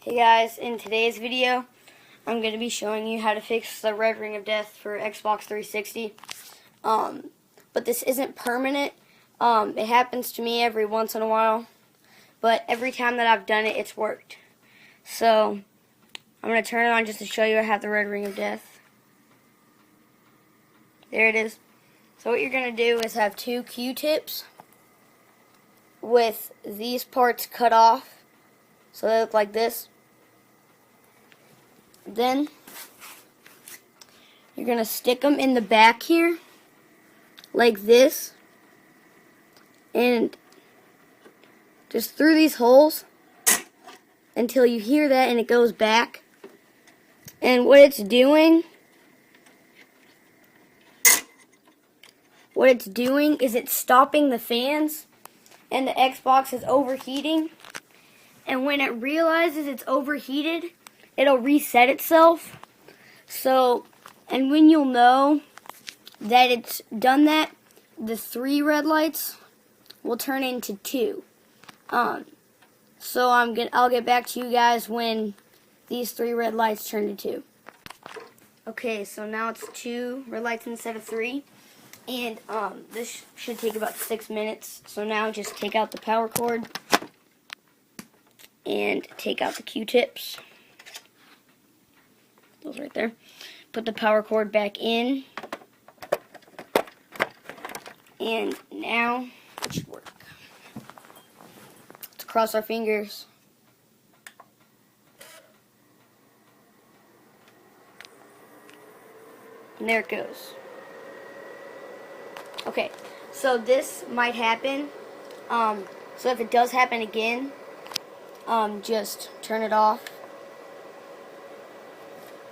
Hey guys, in today's video, I'm going to be showing you how to fix the red ring of death for Xbox 360. But this isn't permanent. It happens to me every once in a while, but every time that I've done it, it's worked. So, I'm going to turn it on just to show you I have the red ring of death. There it is. So what you're going to do is have two Q-tips with these parts cut off. So they look like this. Then you're going to stick them in the back here like this and just through these holes until you hear that and it goes back. And what it's doing is it's stopping the fans, and the Xbox is overheating. And when it realizes it's overheated, it'll reset itself. So, and when you'll know that it's done that, the 3 red lights will turn into 2. So I'll get back to you guys when these 3 red lights turn to 2. Okay, so now it's 2 red lights instead of 3. And this should take about 6 minutes. So now just take out the power cord and take out the Q-tips. Those right there. Put the power cord back in. And now it should work. Let's cross our fingers. And there it goes. Okay, so this might happen. So if it does happen again, just turn it off.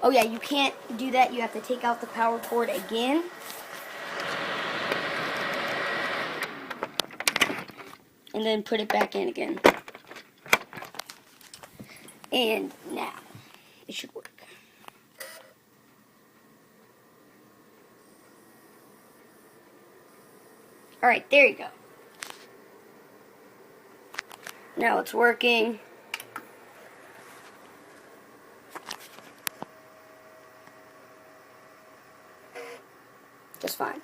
Oh yeah, you can't do that. You have to take out the power cord again. And then put it back in again. And now, it should work. Alright, there you go. Now it's working. Just fine.